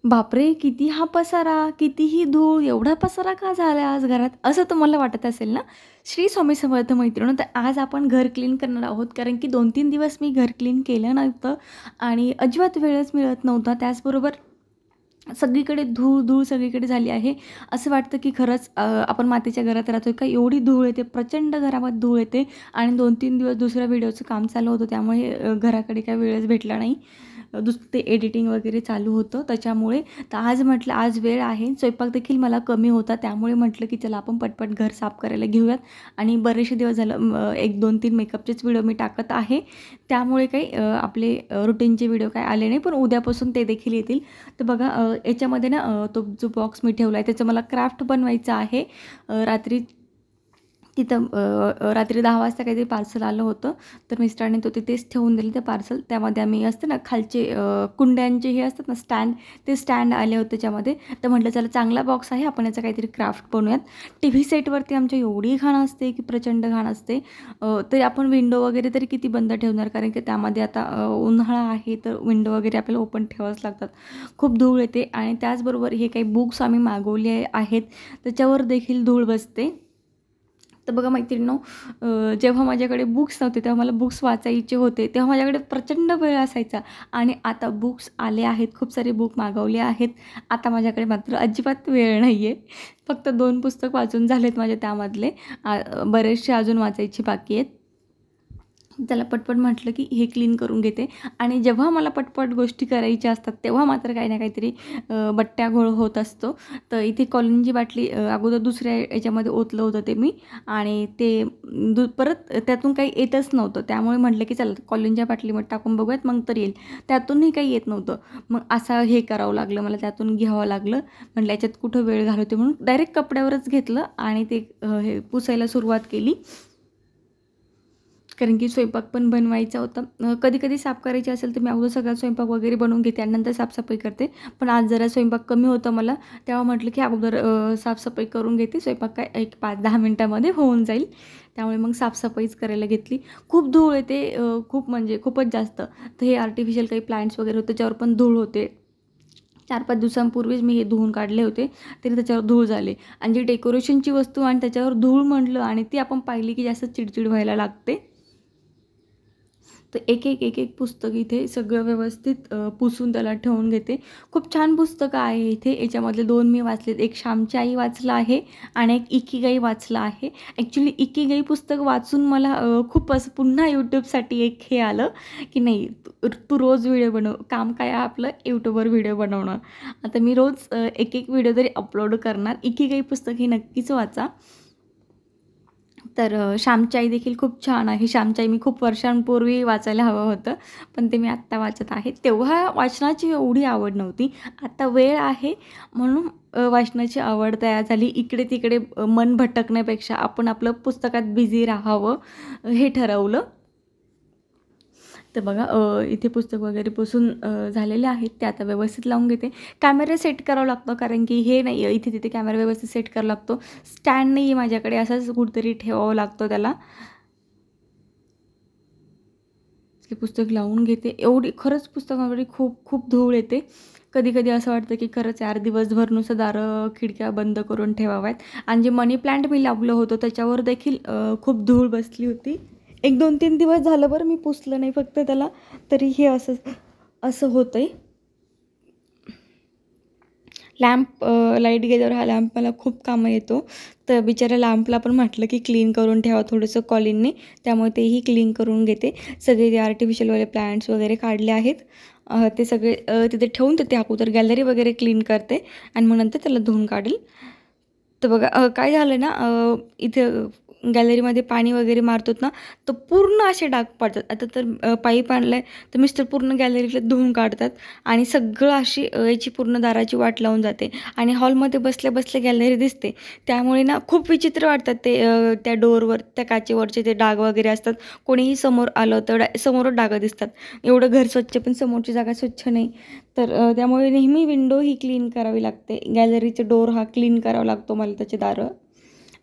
बापरे! किती हा पसारा, किती ही धूळ, एवढा पसारा का झाला आज घरात? असं तुम्हाला वाटत असेल ना? श्री स्वामी समर्थ मैत्रिणींनो, तर आज आपण घर क्लीन करणार आहोत. कारण की 2-3 दिवस मी घर क्लीन केलं नव्हतं आणि अजिबात वेळच मिळत नव्हता. त्याचबरोबर सगळीकडे धूळ-धूळ सगळीकडे झाली आहे. असं वाटतं की खरंच आपण मातीच्या घरात राहतोय का? एवढी धूळ येते, प्रचंड घरामध्ये धूळ येते आणि 2-3 दिवस दुसऱ्या व्हिडिओचं काम चालू होतं. त्यामुळे घराकडे काही वेळच भेटला नाही. ते एडिटिंग वगैरे चालू होतं त्याच्यामुळे. तर आज म्हटलं आज वेळ आहे. स्वयंपाक देखील मला कमी होता. त्यामुळे म्हटलं की चला आपण पटपट घर साफ करायला घेऊयात आणि बरेचसे दिवस झालं 1, 2, 3 मेकअपचेच व्हिडिओ मी टाकत आहे. त्यामुळे काही आपले रूटीनचे व्हिडिओ काही आले नाही, पण उद्यापासून ते देखील येतील. तर बघा याच्यामध्ये ना तो जो बॉक्स मी ठेवला आहे त्याचं मला क्राफ्ट बनवायचं आहे. रात्री तिथं रात्री 10 वाजता काहीतरी पार्सल आलं होतं. तर मिस्टरांनी तो तिथेच ठेवून दिलं ते पार्सल. त्यामध्ये आम्ही असते ना खालचे कुंड्यांचे हे असतात ना स्टँड, ते स्टँड आले होते त्याच्यामध्ये. तर म्हटलं चला चांगला बॉक्स आहे, आपण याचा काहीतरी क्राफ्ट बनवूयात. टीव्ही सेटवरती आमच्या एवढी घाण असते की प्रचंड घाण असते. तरी आपण विंडो वगैरे तरी किती बंद ठेवणार, कारण की त्यामध्ये आता उन्हाळा आहे तर विंडो वगैरे आपल्याला ओपन ठेवावंच लागतात. खूप धूळ येते आणि त्याचबरोबर हे काही बुक्स आम्ही मागवले आहेत त्याच्यावर देखील धूळ बसते. तर बघा मैत्रिणींनो, जेव्हा माझ्याकडे बुक्स नव्हते तेव्हा मला बुक्स वाचायचे होते, तेव्हा माझ्याकडे प्रचंड वेळ असायचा आणि आता बुक्स आले आहेत, खूप सारे बुक मागवले आहेत. आता माझ्याकडे मात्र अजिबात वेळ नाही आहे. फक्त 2 पुस्तक वाचून झालेत माझे त्यामधले. बरेचसे अजून वाचायचे बाकी आहेत. त्याला पटपट म्हटलं की हे क्लीन करून घेते आणि जेव्हा मला पटपट गोष्टी करायच्या असतात तेव्हा मात्र काही ना काहीतरी बट्ट्या घोळ होत असतो. तर इथे कॉलिनची बाटली अगोदर दुसऱ्या याच्यामध्ये ओतलं होतं ते मी आणि ते परत त्यातून काही येतच नव्हतं. त्यामुळे म्हटलं की चला कॉलिनच्या बाटलीमध्ये टाकून बघूयात मग तर येईल. त्यातूनही काही येत नव्हतं. मग असं हे करावं लागलं, मला त्यातून घ्यावं लागलं. म्हटलं याच्यात कुठं वेळ घालवते म्हणून डायरेक्ट कपड्यावरच घेतलं आणि ते हे पुसायला सुरुवात केली. कारण की स्वयंपाक पण बनवायचा होता. कधी-कधी साफ करायची असेल तर मी अगोदर सगळा स्वयंपाक वगैरे बनवून घेते आणि नंतर साफसफाई करते. पण आज जरा स्वयंपाक कमी होता मला, तेव्हा म्हटलं की अगोदर साफसफाई करून घेते. स्वयंपाक काय एक 5-10 मिनिटामध्ये होऊन जाईल. त्यामुळे मग साफसफाईच करायला घेतली. खूप धूळ येते, खूप म्हणजे खूपच जास्त. तर हे आर्टिफिशियल काही प्लांट्स वगैरे होते त्याच्यावर पण धूळ होते. 4-5 दिवसांपूर्वीच मी हे धुवून काढले होते, तरी त्याच्यावर धूळ झाले आणि जी डेकोरेशनची वस्तू आणि त्याच्यावर धूळ म्हटलं आणि ती आपण पाहिली की जास्त चिडचिड व्हायला लागते. तर एक पुस्तक इथे सगळं व्यवस्थित पुसून त्याला ठेवून घेते. खूप छान पुस्तकं आहे इथे. याच्यामधले 2 मी वाचलेत. एक श्यामची आई वाचलं आहे आणि एक इकिगाई वाचलं आहे. ॲक्च्युली इकिगाई पुस्तक वाचून मला खूप असं पुन्हा यूट्यूबसाठी एक हे आलं की नाही तू रोज व्हिडिओ बनव. काम काय आहे आपलं यूट्यूबवर व्हिडिओ बनवणं. आता मी रोज एक व्हिडिओ तरी अपलोड करणार. इकिगाई पुस्तक हे नक्कीच वाचा. तर श्यामची आई देखील खूप छान आहे. श्यामची आई मी खूप वर्षांपूर्वी वाचायला हवं होतं, पण ते मी आत्ता वाचत आहे. तेव्हा वाचनाची एवढी आवड नव्हती. आता वेळ आहे म्हणून वाचनाची आवड तयार झाली. इकडे-तिकडे मन भटकण्यापेक्षा आपण आपलं पुस्तकात बिझी राहावं हे ठरवलं. तर बघा इथे पुस्तक वगैरे पुसून झालेले आहेत. ते आता व्यवस्थित लावून घेते. कॅमेरा सेट करावा लागतो कारण की हे नाही इथे तिथे कॅमेरा व्यवस्थित सेट करावा लागतो. स्टँड नाही आहे माझ्याकडे, असंच कुठेतरी ठेवावं लागतं त्याला. ते पुस्तक लावून घेते. एवढी खरंच पुस्तकामध्ये खूप खूप धूळ येते. कधी-कधी असं वाटतं की खरंच यार दिवसभर नुसतं दारं, खिडक्या बंद करून ठेवाव्यात आणि जे मनी प्लांट मी लावलं होतं त्याच्यावर देखील खूप धूळ बसली होती. 1-2-3 दिवस झालं बरं मी पुसलं नाही फक्त त्याला, तरी हे असं असं होतंय. लॅम्प लाईट गेल्यावर हा लॅम्प मला खूप कामं येतो. तर बिचाऱ्या लॅम्पला पण म्हटलं की क्लीन करून ठेवा थोडंसं कॉलिनने. त्यामुळे तेही क्लीन करून घेते. सगळे ते आर्टिफिशियलवाले प्लांट्स वगैरे काढले आहेत. ते सगळे तिथे ठेवून ते अगोदर गॅलरी वगैरे क्लीन करते आणि मग नंतर त्याला धुवून काढेल. तर बघा काय झालं ना इथे गॅलरीमध्ये पाणी वगैरे मारतो ना, तर पूर्ण असे डाग पडतात. आता तर पाईप आणला आहे, तर मिस्टर पूर्ण गॅलरीला धुवून काढतात आणि सगळं अशी याची पूर्ण दाराची वाट लावून जाते आणि हॉलमध्ये बसल्या-बसल्या गॅलरी दिसते. त्यामुळे ना खूप विचित्र वाटतात ते त्या डोअरवर, त्या काचेवरचे ते डाग वगैरे असतात. कोणीही समोर आलं तर समोरच डागं दिसतात. एवढं घर स्वच्छ पण समोरची जागा स्वच्छ नाही. तर त्यामुळे नेहमी विंडो ही क्लीन करावी लागते. गॅलरीचा डोअर हा क्लीन करावा लागतो मला त्याचे दारं.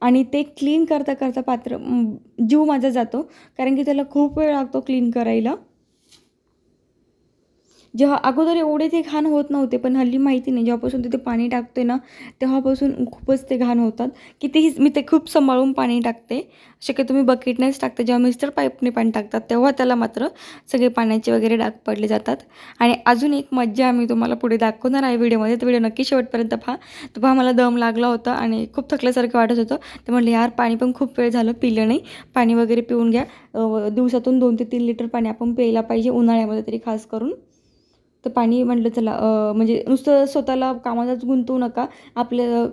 आणि ते क्लीन करता पात्र जीव माझा जातो कारण की त्याला खूप वेळ लागतो क्लीन करायला. जेव्हा अगोदर एवढे ते घाण होत नव्हते, पण हल्ली माहिती नाही जेव्हापासून तिथे पाणी टाकते ना तेव्हापासून खूपच ते घाण होतात. कितीही मी ते खूप सांभाळून पाणी टाकते. शक्यतो मी बकेटनेच टाकते. जेव्हा मिस्टर पाईपने पाणी टाकतात तेव्हा त्याला मात्र सगळे पाण्याचे वगैरे डाग पडले जातात. आणि अजून एक मज्जा मी तुम्हाला पुढे दाखवणार आहे व्हिडिओमध्ये. तर व्हिडिओ नक्की शेवटपर्यंत पहा. तर पहा मला दम लागला होता आणि खूप थकल्यासारखं वाटत होतं. तर म्हटलं यार पाणी पण खूप वेळ झालं पिलं नाही, पाणी वगैरे पिऊन घ्या. दिवसातून 2 ते 3 लिटर पाणी आपण प्यायला पाहिजे, उन्हाळ्यामध्ये तरी खास करून. तर पाणी म्हटलं चला म्हणजे नुसतं स्वतःला कामातच गुंतवू नका, आपल्या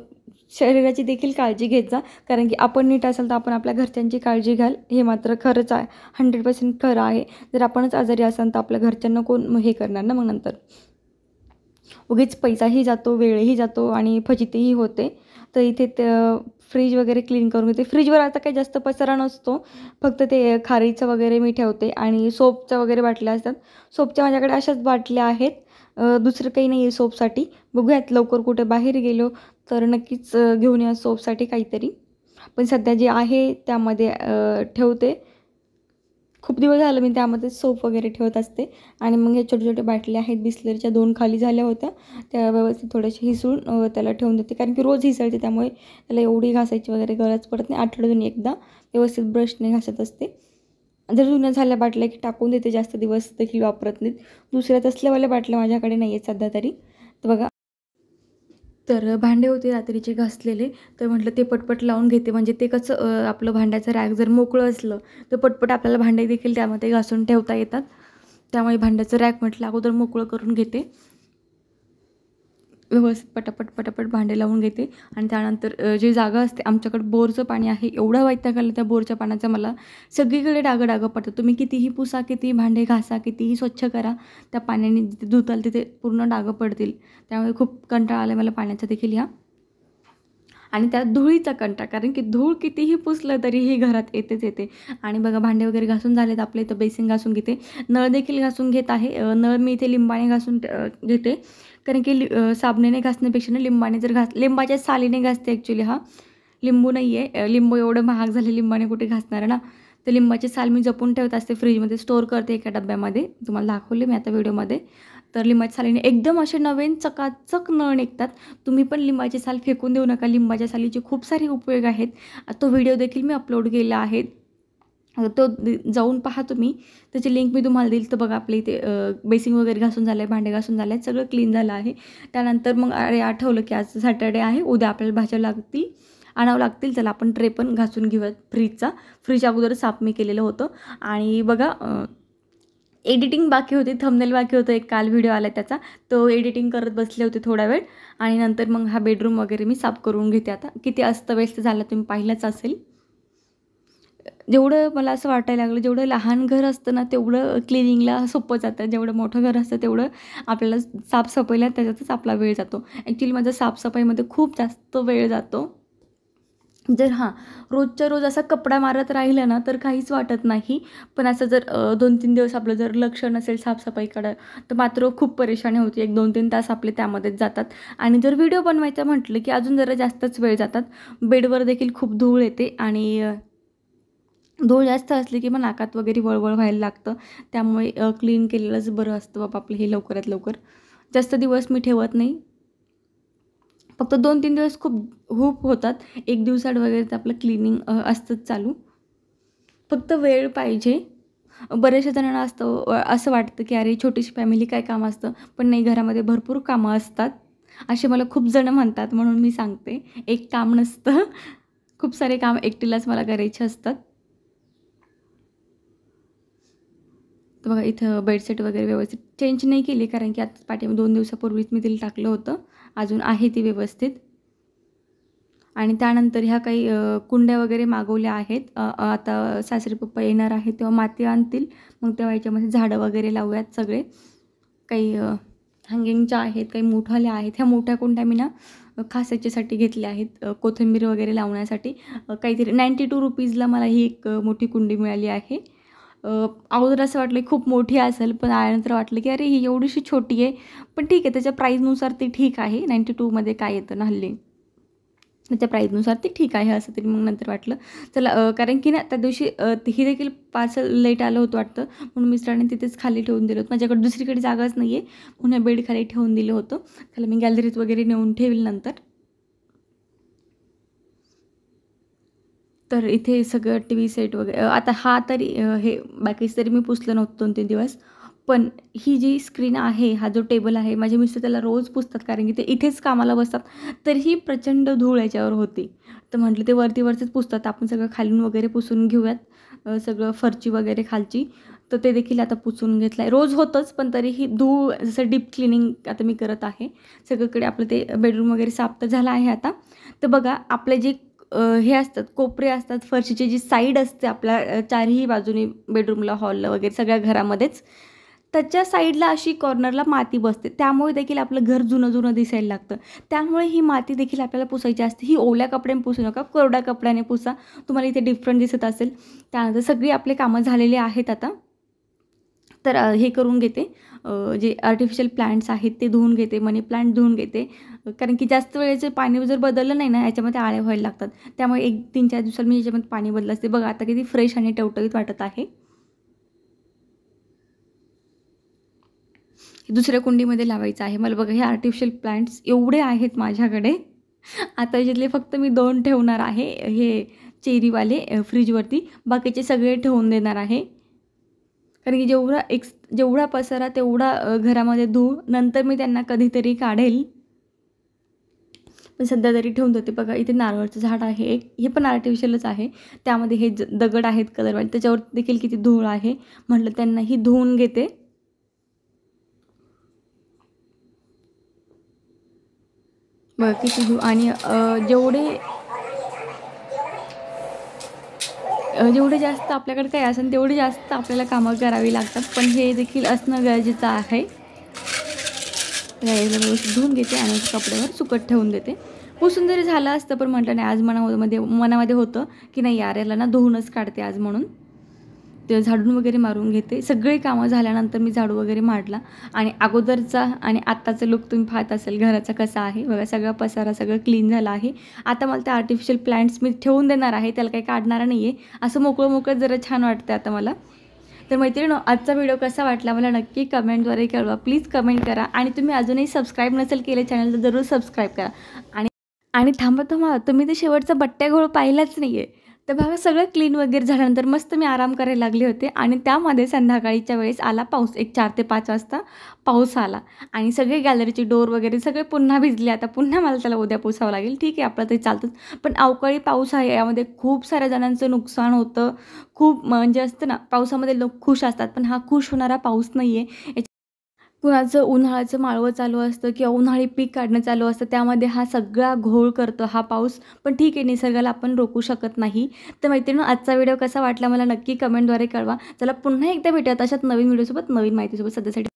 शरीराची देखील काळजी घेत जा. कारण की आपण नीट असाल तर आपण आपल्या घरच्यांची काळजी घ्याल, हे मात्र खरंच आहे, 100% खरं आहे. जर आपणच आजारी असाल तर आपल्या घरच्यांना कोण हे करणार ना मग नंतर. उगीच पैसाही जातो, वेळही जातो आणि फजितीही होते. तर इथे फ्रीज वगैरे क्लीन करून घेते. फ्रीजवर आता काही जास्त पसारा नसतो, फक्त ते खारीचं वगैरे मी ठेवते आणि सोपच्या वगैरे बाटल्या असतात. सोपच्या माझ्याकडे अशाच बाटल्या आहेत, दुसरं काही नाही आहे सोपसाठी. बघूयात लवकर कुठे बाहेर गेलो तर नक्कीच घेऊन या सोपसाठी काहीतरी. पण सध्या जे आहे त्यामध्ये ठेवते. खूप दिवस झालं मी त्यामध्ये सोप वगैरे ठेवत असते. आणि मग हे छोटे-छोटे बाटल्या आहेत बिसलरीच्या, 2 खाली झाल्या होत्या. त्या व्यवस्थित थोड्याशा हिसळून त्याला ठेवून देते. कारण की रोज हिसळते त्यामुळे त्याला एवढी घासायची वगैरे गरज पडत नाही. आठवड्यातून एकदा व्यवस्थित ब्रशने घासत असते. जर जुन्या झाल्या बाटल्या की टाकून देते, जास्त दिवस देखील वापरत नाहीत. दुसऱ्या तसल्यावाल्या बाटल्या माझ्याकडे नाही आहेत सध्या तरी. तर बघा, तर भांडे होते रात्रीचे घासलेले, तर म्हटलं ते पटपट लावून घेते. म्हणजे ते कसं आपलं भांड्याचं रॅक जर मोकळं असलं तर पटपट आपल्याला भांडे देखील त्यामध्ये घासून ठेवता येतात. त्यामुळे भांड्याचं रॅक म्हटलं अगोदर मोकळं करून घेते. व्यवस्थित पटापट भांडे लावून घेते. आणि त्यानंतर जी जागा असते, आमच्याकडे बोरचं पाणी आहे. एवढा वैताग आला त्या बोरच्या पाण्याचा मला, सगळीकडे डागं पडतात. तुम्ही कितीही पुसा, कितीही भांडे घासा, कितीही स्वच्छ करा, त्या पाण्याने जिथे धुताल तिथे पूर्ण डागं पडतील. त्यामुळे खूप कंटाळा आला मला पाण्याचा देखील ह्या. आणि त्यात धुळीचा कंटाळा, कारण की धूळ कितीही पुसलं तरीही घरात येतेच येते. आणि बघा भांडे वगैरे घासून झालेत आपले, तर बेसिन घासून घेते. नळ देखील घासून घेत आहे. नळ मी इथे लिंबाने घासून घेते. कारण की साबणाने घासण्यापेक्षा ना लिंबाने जर लिंबाच्या सालीने घासते ॲक्च्युली. हा लिंबू नाही आहे, लिंबू एवढं महाग झाले, लिंबाने कुठे घासणार आहे ना. तर लिंबाची साल मी जपून ठेवत असते, फ्रीजमध्ये स्टोअर करते एका डब्यामध्ये. तुम्हाला दाखवले मी आता व्हिडिओमध्ये. तर लिंबाच्या सालीने एकदम असे नवीन चकाचक नळ निघतात. तुम्ही पण लिंबाची साल फेकून देऊ नका. लिंबाच्या सालीचे खूप सारे उपयोग आहेत. तो व्हिडिओ देखील मी अपलोड केला आहे, तो जाऊन पहा तुम्ही. त्याची लिंक मी तुम्हाला देईल. तर बघा आपल्या इथे बेसिन वगैरे घासून झालं आहे, भांडे घासून झाले आहेत, सगळं क्लीन झालं आहे. त्यानंतर मग अरे आठवलं की आज सॅटर्डे आहे, उद्या आपल्याला भाज्या आणावं लागतील. चला आपण ट्रे पण घासून घेऊयात फ्रीजचा. फ्रीज अगोदर साफ मी केलेलं होतं. आणि बघा एडिटिंग बाकी होती, थंबनेल बाकी होतं. एक काल व्हिडिओ आला त्याचा, तो एडिटिंग करत बसले होते थोडा वेळ. आणि नंतर मग हा बेडरूम वगैरे मी साफ करून घेते. आता किती अस्तव्यस्त झालं तुम्ही पाहिलंच असेल. जेवढं मला असं वाटायला लागलं, जेवढं लहान घर असतं ना तेवढं क्लिनिंगला सोपं जातं. जेवढं मोठं घर असतं तेवढं आपल्याला साफसफाईला त्याच्यातच आपला वेळ जातो. ॲक्च्युली माझा साफसफाईमध्ये खूप जास्त वेळ जातो. जर रोजच्या रोज असा कपडा मारत राहिलं ना तर काहीच वाटत नाही. पण असं जर 2-3 दिवस आपलं जर लक्ष नसेल साफसफाईकडं तर मात्र खूप परेशानी होती. 1-2-3 तास आपले त्यामध्येच जातात. आणि जर व्हिडिओ बनवायचं म्हटलं की अजून जरा जास्तच वेळ जातात. बेडवर देखील खूप धूळ येते आणि धूळ जास्त असली की मग नाकात वगैरे वळवळ व्हायला लागतं. त्यामुळे क्लीन केलेलंच बरं असतं बाबा आपलं हे लवकरात लवकर. जास्त दिवस मी ठेवत नाही. फक्त 2-3 दिवस खूप होतात. 1 दिवसाआड वगैरे तर आपलं क्लिनिंग असतंच चालू. फक्त वेळ पाहिजे. बऱ्याचशा जणांना असं वाटतं की अरे छोटीशी फॅमिली काय काम असतं. पण नाही, घरामध्ये भरपूर कामं असतात. असे मला खूप जण म्हणतात, म्हणून मी सांगते एक काम नसतं. खूप सारे काम एकटीलाच मला करायचे असतात. तर बघा इथं बेडशीट वगैरे व्यवस्थित चेंज नाही केली, कारण की आता 2 दिवसापूर्वीच मी तिला टाकलं होतं. अजून आहे ती व्यवस्थित. आणि त्यानंतर ह्या काही कुंड्या वगैरे मागवल्या आहेत. आता सासरे पप्पा येणार आहेत तेव्हा माती आणतील. मग तेव्हा याच्यामध्ये झाडं वगैरे लावूयात सगळे. काही हँगिंगच्या आहेत, काही मोठाल्या आहेत. ह्या मोठ्या कुंड्या मी ना खास याच्यासाठी घेतल्या आहेत, कोथिंबीर वगैरे लावण्यासाठी. काहीतरी ₹92 मला ही एक मोठी कुंडी मिळाली आहे. अगोदर असं वाटलं की खूप मोठी असेल, पण आल्यानंतर वाटलं की अरे ही एवढीशी छोटी आहे. पण ठीक आहे, त्याच्या प्राईजनुसार ती ठीक आहे. 92 मध्ये काय येतं ना हल्ली. त्याच्या प्राईजनुसार ते ठीक आहे असं तरी मग नंतर वाटलं चला कारण की ना त्या दिवशी ही देखील पार्सल लेट आलं होतं वाटतं म्हणून मिस्टरांनी तिथेच खाली ठेवून दिलं होतं. माझ्याकडे दुसरीकडे जागाच नाही आहे म्हणून बेड खाली ठेवून दिलं होतं. त्याला मी गॅलरीत वगैरे नेऊन ठेवील नंतर. तर इथे सगळं टी-व्ही सेट वगैरे आता हा तरी हे बाकीचं तरी मी पुसलं नव्हतं 2-3 दिवस. पण ही जी स्क्रीन आहे, हा जो टेबल आहे, माझे मिस्टर त्याला रोज पुसतात कारण की ते इथेच कामाला बसतात. तरीही प्रचंड धूळ याच्यावर होती. तर म्हटलं ते वरती-वरतीच पुसतात, आपण सगळं खालून वगैरे पुसून घेऊयात. सगळं फरची वगैरे खालची. तर ते देखील आता पुसून घेतलं आहे. रोज होतंच, पण तरीही धूळ जसं डीप क्लीनिंग आता मी करत आहे. सगळीकडे आपलं ते बेडरूम वगैरे साफ तर झाला आहे आता. तर बघा आपले जे हे असतात कोपरे असतात फरशीची जी साईड असते आपल्या चारही बाजूनी बेडरूमला, हॉलला वगैरे सगळ्या घरामध्येच, त्याच्या साईडला अशी कॉर्नरला माती बसते. त्यामुळे देखील आपलं घर जुनं-जुनं दिसायला लागतं. त्यामुळे ही माती देखील आपल्याला पुसायची असते. ही ओल्या कपड्याने पुसू नका, कोरड्या कपड्याने पुसा. तुम्हाला इथे डिफरंट दिसत असेल. त्यानंतर सगळी आपली कामं झालेली आहेत आता. तर हे करून घेते जे आर्टिफिशियल प्लांट्स आहेत ते धुवून घेते, मनी प्लांट धुवून घेते. कारण की जास्त वेळेचं पाणी जर बदललं नाही ना, याच्यामध्ये आळे व्हायला लागतात. त्यामुळे 1-3-4 दिवसांनी मी याच्यामध्ये पाणी बदलत असते. बघा आता किती फ्रेश आणि टवटवीत वाटत आहे. दुसऱ्या कुंडीमध्ये लावायचं आहे मला. बघा हे आर्टिफिशियल प्लांट्स एवढे आहेत माझ्याकडे. आता याच्यातले फक्त मी 2 ठेवणार आहे. हे चेरीवाले फ्रीजवरती. बाकीचे सगळे ठेवून देणार आहे. कारण की जेवढा पसारा तेवढा घरामध्ये धूळ. नंतर मी त्यांना कधीतरी काढेल. पण सध्या तरी ठेवून देते. बघा इथे नारळाचं झाड आहे एक. हे पण आर्टिफिशियलच आहे. त्यामध्ये हे दगड आहेत कलरवाले. त्याच्यावर देखील किती धूळ आहे. म्हटलं त्यांनाही धुवून घेते. बघा किती धूळ आणि जेवढे जास्त आपल्याकडे काही असेल तेवढी जास्त आपल्याला कामं करावी लागतात. पण हे देखील असणं गरजेचं आहे. याला व्यवस्थित धुवून घेते आणि कपड्यावर सुकत ठेवून देते. पुसून जरी झालं असतं पण म्हटलं नाही आज मनामध्ये होतं की नाही यार याला ना धुवूनच काढते आज म्हणून. ते झाडून वगैरे मारून घेते. सगळी कामं झाल्यानंतर मी झाडू वगैरे मारला आणि अगोदरचा आणि आत्ताचा लुक तुम्ही पाहत असेल घराचा कसा आहे. बघा सगळा पसारा सगळं क्लीन झालं आहे. आता मला ते आर्टिफिशियल प्लांट्स मी ठेवून देणार आहे. त्याला काही काढणार नाही आहे. असं मोकळं जरा छान वाटतं आता मला. तर मैत्रिणींनो आजचा व्हिडिओ कसा वाटला मला नक्की कमेंटद्वारे कळवा. प्लीज कमेंट करा आणि तुम्ही अजूनही सबस्क्राईब नसेल केले चॅनल तर जरूर सबस्क्राईब करा. आणि आणि थांबा तुम्ही ते शेवटचा बट्ट्या घोळ पाहिलाच नाही आहे. तर बघा सगळं क्लीन वगैरे झाल्यानंतर मस्त मी आराम करायला लागले होते आणि त्यामध्ये संध्याकाळीच्या वेळेस आला पाऊस. एक 4 ते 5 वाजता पाऊस आला आणि सगळे गॅलरीचे डोर वगैरे सगळे पुन्हा भिजले. आता पुन्हा मला त्याला उद्या पुसावं लागेल. ठीक आहे आपलं ते चालतंच. पण अवकाळी पाऊस आहे यामध्ये खूप साऱ्या जणांचं नुकसान होतं. खूप म्हणजे असतं ना पावसामध्ये लोक खुश असतात पण हा खुश होणारा पाऊस नाही आहे. कुणाचं उन्हाळ्याचं माळवं चालू असतं किंवा उन्हाळी पीक काढणं चालू असतं त्यामध्ये हा सगळा घोळ करतो हा पाऊस. पण ठीक आहे निसर्गाला आपण रोखू शकत नाही. तर मैत्रिणींनो आजचा व्हिडिओ कसा वाटला मला नक्की कमेंटद्वारे कळवा. चला पुन्हा एकदा भेटूयात अशाच नवीन व्हिडिओसोबत नवीन माहितीसोबत. सध्यासाठी